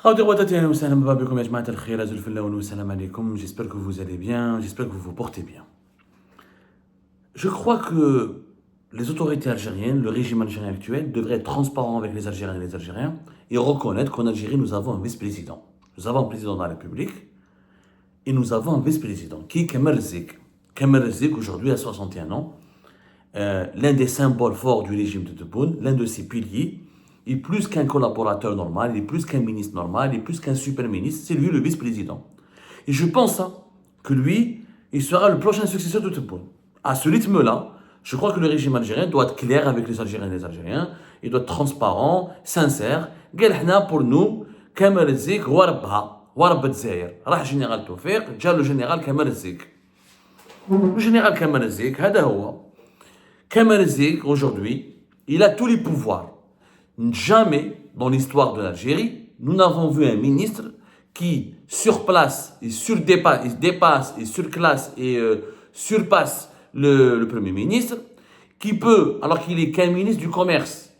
J'espère que vous allez bien, j'espère que vous vous portez bien. Je crois que les autorités algériennes, le régime algérien actuel, devraient être transparents avec les Algériens et les Algériens et reconnaître qu'en Algérie, nous avons un vice-président. Nous avons un président de la République et nous avons un vice-président qui est Kamal Zik. Kamal Zik, aujourd'hui, a 61 ans, l'un des symboles forts du régime de Tebboune, l'un de ses piliers. Il est plus qu'un collaborateur normal, il est plus qu'un ministre normal, il est plus qu'un super ministre, c'est lui le vice-président. Et je pense que lui, il sera le prochain successeur de Tebboune. À ce rythme-là, je crois que le régime algérien doit être clair avec les Algériens et les Algériens, il doit être transparent, sincère. قال حنا pour nous, كمال الزيك هو ربها, هو رب الجزائر. راح جنرال توفيق, جا le général كمال الزيك. Le général كمال الزيك, هذا هو. كمال الزيك, aujourd'hui, il a tous les pouvoirs. Jamais dans l'histoire de l'Algérie, nous n'avons vu un ministre qui surplace et dépasse et surclasse et surpasse le Premier ministre, qui peut, alors qu'il est qu'un ministre du commerce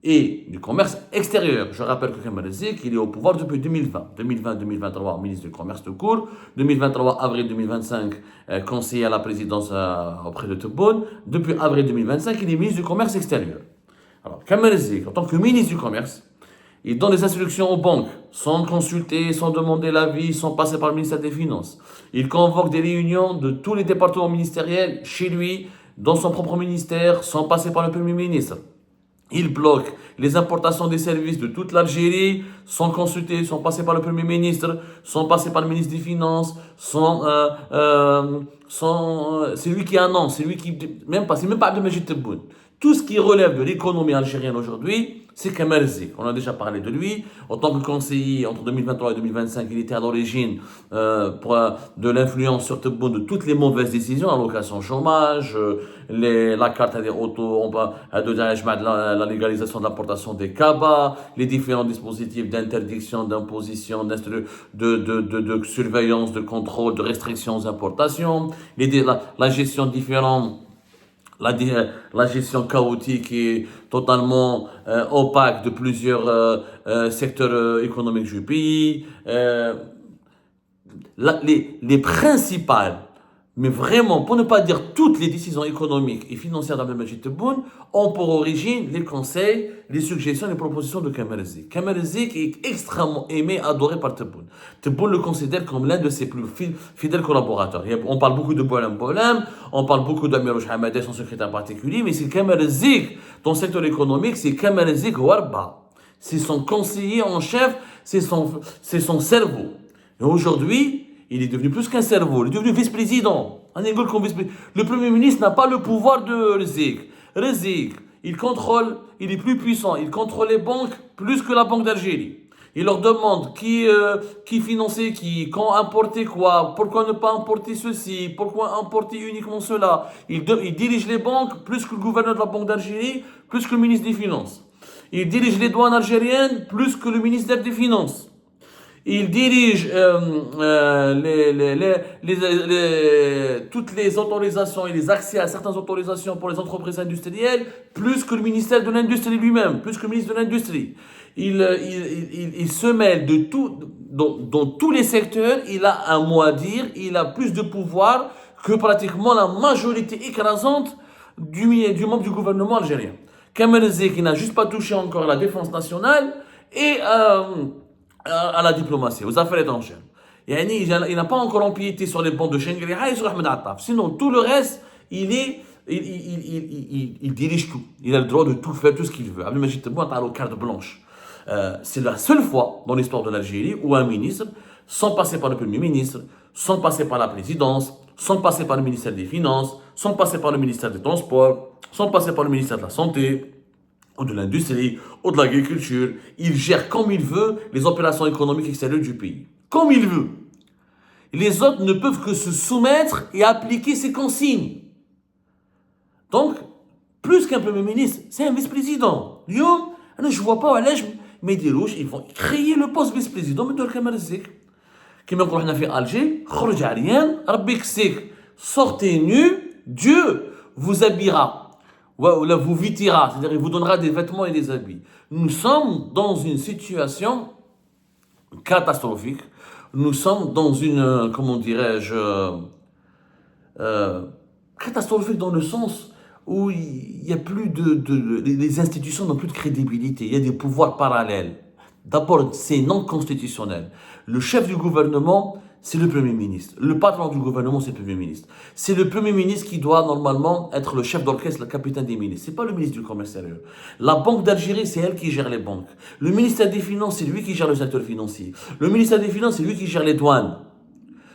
et du commerce extérieur. Je rappelle que Kamal Zik, il est au pouvoir depuis 2020. 2020-2023, ministre du commerce de court. 2023, avril 2025, conseiller à la présidence auprès de Tebboune. Depuis avril 2025, il est ministre du commerce extérieur. Alors, Kamal Zik, en tant que ministre du Commerce, il donne des instructions aux banques, sans consulter, sans demander l'avis, sans passer par le ministère des Finances. Il convoque des réunions de tous les départements ministériels chez lui, dans son propre ministère, sans passer par le Premier ministre. Il bloque les importations des services de toute l'Algérie, sans consulter, sans passer par le Premier ministre, sans passer par le ministre des Finances, c'est lui qui annonce, c'est lui qui, c'est même pas Abdelmajid Tebboune. Tout ce qui relève de l'économie algérienne aujourd'hui, c'est Kamal Zik. On a déjà parlé de lui. En tant que conseiller entre 2023 et 2025, il était à l'origine de l'influence sur Tebboune de toutes les mauvaises décisions, allocation chômage, la carte des autos, la légalisation de l'importation des cabas, les différents dispositifs d'interdiction, d'imposition, de surveillance, de contrôle, de restrictions aux importations, la gestion différente. La gestion chaotique et totalement opaque de plusieurs secteurs économiques du pays. Les principales, mais vraiment, pour ne pas dire toutes les décisions économiques et financières d'Abdelmajid Tebboune, ont pour origine les conseils, les suggestions, les propositions de Kamal Zik. Kamal Zik est extrêmement aimé, adoré par Tebboune. Tebboune le considère comme l'un de ses plus fidèles collaborateurs. On parle beaucoup de Boualem, on parle beaucoup d'Amirouch Hamadeh, son secrétaire particulier, mais c'est Kamal Zik, dans le secteur économique, c'est Kamal Zik Warba. C'est son conseiller en chef, c'est son cerveau. Et aujourd'hui, il est devenu plus qu'un cerveau, il est devenu vice-président. Le Premier ministre n'a pas le pouvoir de Zik. Zik, il est plus puissant, il contrôle les banques plus que la Banque d'Algérie. Il leur demande qui finançait qui, quand importer quoi, pourquoi ne pas importer ceci, pourquoi importer uniquement cela. Il dirige les banques plus que le gouverneur de la Banque d'Algérie, plus que le ministre des Finances. Il dirige les douanes algériennes plus que le ministère des Finances. Il dirige toutes les autorisations et les accès à certaines autorisations pour les entreprises industrielles plus que le ministère de l'Industrie lui-même, plus que le ministre de l'Industrie. Il se mêle de tout, dans tous les secteurs, il a un mot à dire, il a plus de pouvoir que pratiquement la majorité écrasante du membre du gouvernement algérien. Kamal Zik, qui n'a juste pas touché encore à la défense nationale et à la diplomatie, aux affaires étrangères. Il n'a pas encore empiété sur les bancs de Shengri-Ha et sur Ahmed Attaf. Sinon, tout le reste, il dirige tout. Il a le droit de tout faire, tout ce qu'il veut. Abdelmajid Tebboune a la carte blanche. C'est la seule fois dans l'histoire de l'Algérie où un ministre, sans passer par le Premier ministre, sans passer par la présidence, sans passer par le ministère des Finances, sans passer par le ministère des Transports, sans passer par le ministère de la Santé, ou de l'industrie, ou de l'agriculture, il gère comme il veut les opérations économiques extérieures du pays. Comme il veut. Les autres ne peuvent que se soumettre et appliquer ses consignes. Donc, plus qu'un Premier ministre, c'est un vice-président. Je ne vois pas, mais des rouges, ils vont créer le poste vice-président, mais de Kamal Zik. Comme on a fait à Alger, خرج عريان, ربي يكسيك, sortez nu, Dieu vous habillera. Vous vêtira, c'est-à-dire il vous donnera des vêtements et des habits. Nous sommes dans une situation catastrophique. Nous sommes dans une, comment dirais-je, euh, catastrophique dans le sens où il n'y a plus les institutions n'ont plus de crédibilité. Il y a des pouvoirs parallèles. D'abord, c'est non constitutionnel. Le chef du gouvernement, c'est le Premier ministre. Le patron du gouvernement, c'est le Premier ministre. C'est le Premier ministre qui doit normalement être le chef d'orchestre, le capitaine des ministres. C'est pas le ministre du Commerce extérieur. La Banque d'Algérie, c'est elle qui gère les banques. Le ministère des Finances, c'est lui qui gère le secteur financier. Le ministère des Finances, c'est lui qui gère les douanes.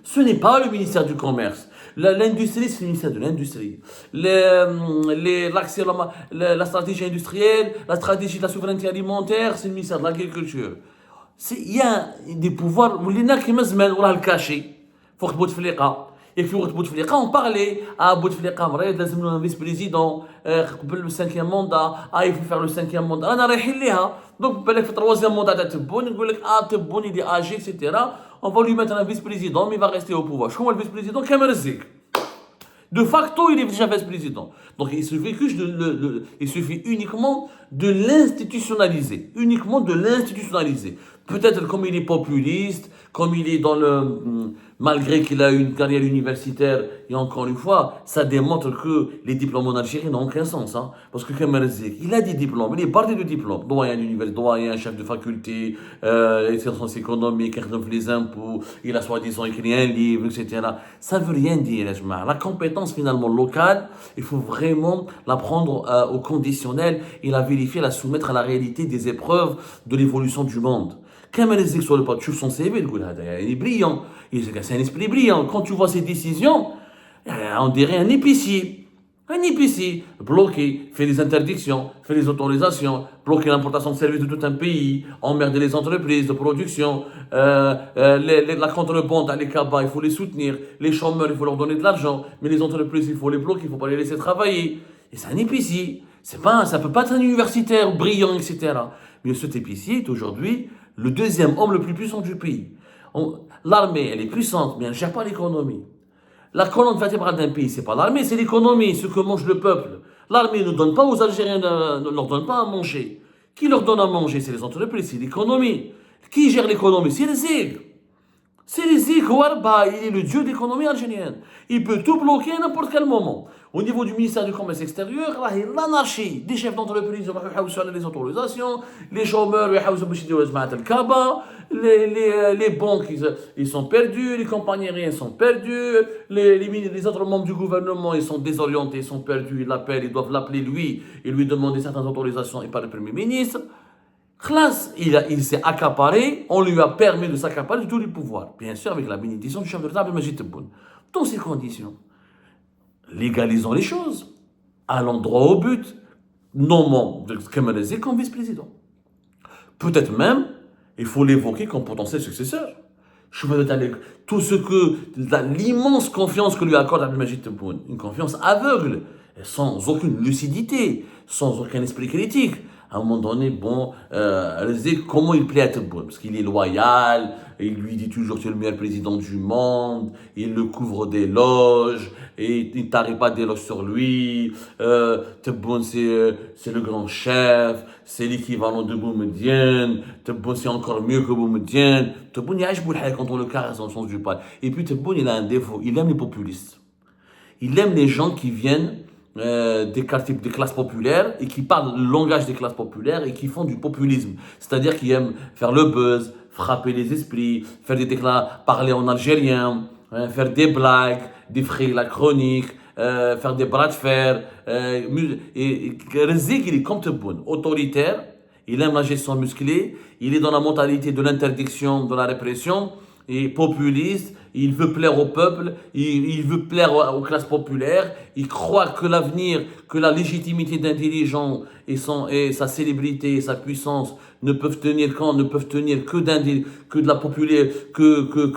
Ce n'est pas le ministère du Commerce. L'industrie, c'est le ministère de l'Industrie. La stratégie industrielle, la stratégie de la souveraineté alimentaire, c'est le ministère de l'Agriculture. Il y a des pouvoirs, ولينا كيما زمان وراه الكاشي فوق بوتفليقه يكفي وقت بوتفليقه on parlait بوتفليقه مريض لازم له فيس بريزيدون قبل السانكيام موندا il faut faire le cinquième mandat رانا رايحين ليها دونك بالك في التروازيام موندا تاع تبون نقول لك تبون يدي اجي اكسيتيرا on va lui mettre un vice-président mais il va rester au pouvoir شكون هو الفيس-بريزيدون كامل الزيك. De facto, il est déjà vice-président. Donc, il suffit uniquement de l'institutionnaliser. Uniquement de l'institutionnaliser. Peut-être comme il est populiste, comme il est dans le... Malgré qu'il a une carrière universitaire, et encore une fois, ça démontre que les diplômes en Algérie n'ont aucun sens. Hein, parce que Kemal Zik, il a des diplômes, il est parti de diplômes. Doyen d'université, doyen, chef de faculté, sciences économiques, les impôts, il a soi-disant écrit un livre, etc. Ça ne veut rien dire, la compétence finalement locale, il faut vraiment la prendre au conditionnel et la vérifier, la soumettre à la réalité des épreuves de l'évolution du monde. Kemal Zik sur le pas, tu son CV, il est brillant, c'est un esprit brillant. Quand tu vois ses décisions, on dirait un épicier. Un épicier, bloqué, fait des interdictions, fait des autorisations, bloquer l'importation de services de tout un pays, emmerder les entreprises de production, la contrebande à l'ECABA, il faut les soutenir, les chômeurs, il faut leur donner de l'argent, mais les entreprises, il faut les bloquer, il ne faut pas les laisser travailler. Et c'est un épicier. Ça ne peut pas être un universitaire brillant, etc. Mais cet épicier est aujourd'hui le deuxième homme le plus puissant du pays. L'armée, elle est puissante, mais elle ne gère pas l'économie. La colonne vertébrale d'un pays, c'est pas l'armée, c'est l'économie, ce que mange le peuple. L'armée ne donne pas aux Algériens, ne leur donne pas à manger. Qui leur donne à manger? C'est les entreprises, c'est l'économie. Qui gère l'économie? C'est les ZIG. C'est les ZIG, Ouarba, il est le dieu de l'économie algérienne. Il peut tout bloquer à n'importe quel moment. Au niveau du ministère du Commerce extérieur, l'anarchie. Des chefs d'entreprise, les autorisations, les chômeurs, les banques, ils sont perdus, les compagnies aériennes sont perdues, les autres membres du gouvernement, ils sont désorientés, ils sont perdus, ils doivent l'appeler lui et lui demander certaines autorisations et pas le Premier ministre. Classe, il s'est accaparé, on lui a permis de s'accaparer tous les pouvoirs. Bien sûr, avec la bénédiction du chef de l'État, Abdelmajid Tebboune. Dans ces conditions, légalisons les choses, allons droit au but, nommons Kemal Zik comme vice-président. Peut-être même, il faut l'évoquer comme potentiel successeur. Tout ce que, l'immense confiance que lui accorde Abdelmajid Tebboune, une confiance aveugle, sans aucune lucidité, sans aucun esprit critique. À un moment donné, bon, comment il plaît à Tebboune? Parce qu'il est loyal, il lui dit toujours que tu es le meilleur président du monde, il le couvre d'éloges, et il t'arrive pas d'éloges sur lui. Tebboune, c'est le grand chef, c'est l'équivalent de Boumediene. Tebboune, c'est encore mieux que Boumediene. Tebboune, il y a quand on le caresse dans le sens du poil. Et puis Tebboune, il a un défaut, il aime les populistes. Il aime les gens qui viennent des classes populaires et qui parlent le langage des classes populaires et qui font du populisme. C'est-à-dire qui aiment faire le buzz, frapper les esprits, faire des déclats, parler en algérien, faire des blagues, défrayer la chronique, faire des bras de fer. Rezik, il est comme Tebboune, autoritaire, il aime la gestion musclée, il est dans la mentalité de l'interdiction, de la répression, et populiste, il veut plaire au peuple, il veut plaire aux classes populaires, il croit que l'avenir, que la légitimité d'un dirigeant et sa célébrité et sa puissance ne peuvent tenir que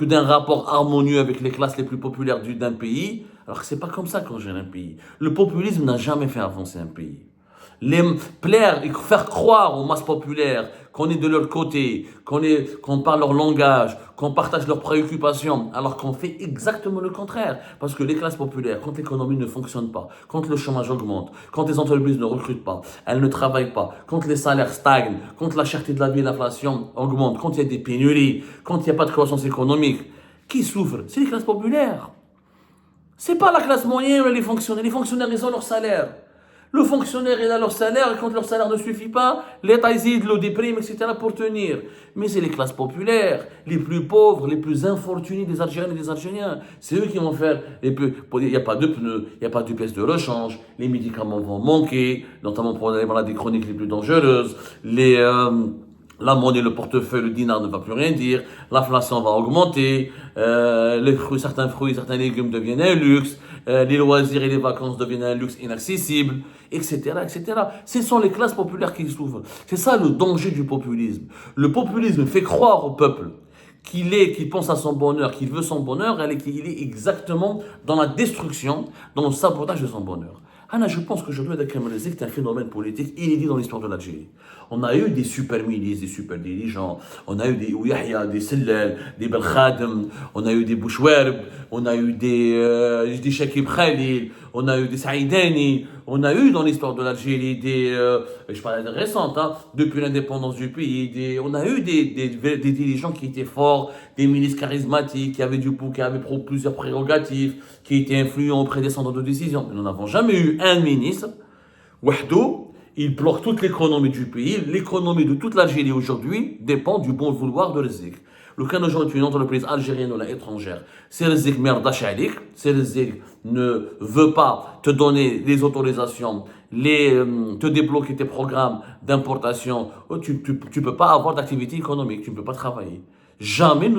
d'un rapport harmonieux avec les classes les plus populaires d'un pays. Alors que c'est pas comme ça qu'on gère un pays. Le populisme n'a jamais fait avancer un pays. les plaire et faire croire aux masses populaires qu'on est de leur côté, qu'on parle leur langage, qu'on partage leurs préoccupations, alors qu'on fait exactement le contraire. Parce que les classes populaires, quand l'économie ne fonctionne pas, quand le chômage augmente, quand les entreprises ne recrutent pas, elles ne travaillent pas, quand les salaires stagnent, quand la cherté de la vie et l'inflation augmente, quand il y a des pénuries, quand il n'y a pas de croissance économique, qui souffre? C'est les classes populaires. C'est pas la classe moyenne ou les fonctionnaires. Les fonctionnaires, ils ont leur salaire. Le fonctionnaire, il a leur salaire, et quand leur salaire ne suffit pas, l'État hésite, le déprime, etc. pour tenir. Mais c'est les classes populaires, les plus pauvres, les plus infortunés des Algériens et des Algériens. C'est eux qui vont faire il n'y a pas de pneus, il n'y a pas de pièces de rechange, les médicaments vont manquer, notamment pour les maladies chroniques les plus dangereuses, la monnaie, le portefeuille, le dinar ne va plus rien dire, l'inflation va augmenter, certains fruits, certains légumes deviennent un luxe, les loisirs et les vacances deviennent un luxe inaccessible, etc., etc. Ce sont les classes populaires qui souffrent. C'est ça le danger du populisme. Le populisme fait croire au peuple qu'il pense à son bonheur, qu'il veut son bonheur, qu'il est exactement dans la destruction, dans le sabotage de son bonheur. Anna, je pense qu'aujourd'hui, c'est un phénomène politique inédit dans l'histoire de l'Algérie. On a eu des super milices, des super dirigeants, on a eu des Ouyahia, des Sellel, des Belkhadem, on a eu des Bouchouerb, on a eu des Shakib Khalil, on a eu des Saïdani, on a eu dans l'histoire de l'Algérie je parle de récentes, hein, depuis l'indépendance du pays, on a eu des dirigeants qui étaient forts, des milices charismatiques, qui avaient du coup, qui avaient plusieurs prérogatives, qui étaient influents auprès des centres de décision. Mais nous n'avons jamais eu un ministre, Wahdo, il bloque toute l'économie du pays. L'économie de toute l'Algérie aujourd'hui dépend du bon vouloir de Rezik. Le cas aujourd'hui, une entreprise algérienne ou étrangère, si Rezik merdache alik, si Rezik ne veut pas te donner les autorisations, te débloquer tes programmes d'importation, tu peux pas avoir d'activité économique, tu ne peux pas travailler. Jamais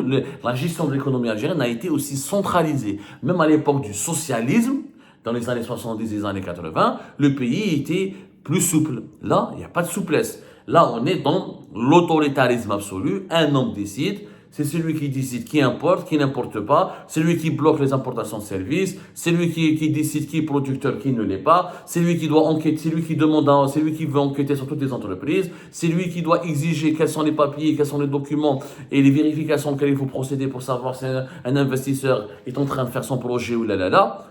la gestion de l'économie algérienne n'a été aussi centralisée. Même à l'époque du socialisme, dans les années 70 et les années 80, le pays était plus souple. Là, il n'y a pas de souplesse. Là, on est dans l'autoritarisme absolu. Un homme décide. C'est celui qui décide qui importe, qui n'importe pas. C'est lui qui bloque les importations de services. C'est lui qui décide qui est producteur, qui ne l'est pas. C'est lui qui doit enquêter, c'est lui qui demande, c'est lui qui veut enquêter sur toutes les entreprises. C'est lui qui doit exiger quels sont les papiers, quels sont les documents et les vérifications auxquelles il faut procéder pour savoir si un investisseur est en train de faire son projet ou là.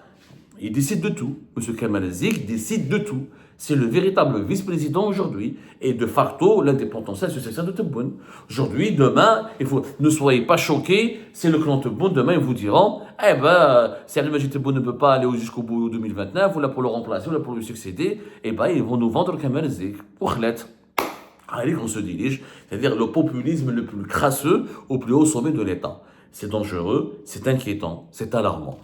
Il décide de tout. M. Kamel Zik décide de tout. C'est le véritable vice-président aujourd'hui. Et de facto, l'indépendance, c'est le successeur de Tebboune. Aujourd'hui, demain, ne soyez pas choqués. C'est le clan Tebboune. Demain, ils vous diront, si Al-Majid Tebboune ne peut pas aller jusqu'au bout 2029, ou là pour le remplacer, ou là pour lui succéder, ils vont nous vendre Kamel Zik. Ou Khlet. Allez, qu'on se dirige. C'est-à-dire le populisme le plus crasseux au plus haut sommet de l'État. C'est dangereux, c'est inquiétant, c'est alarmant.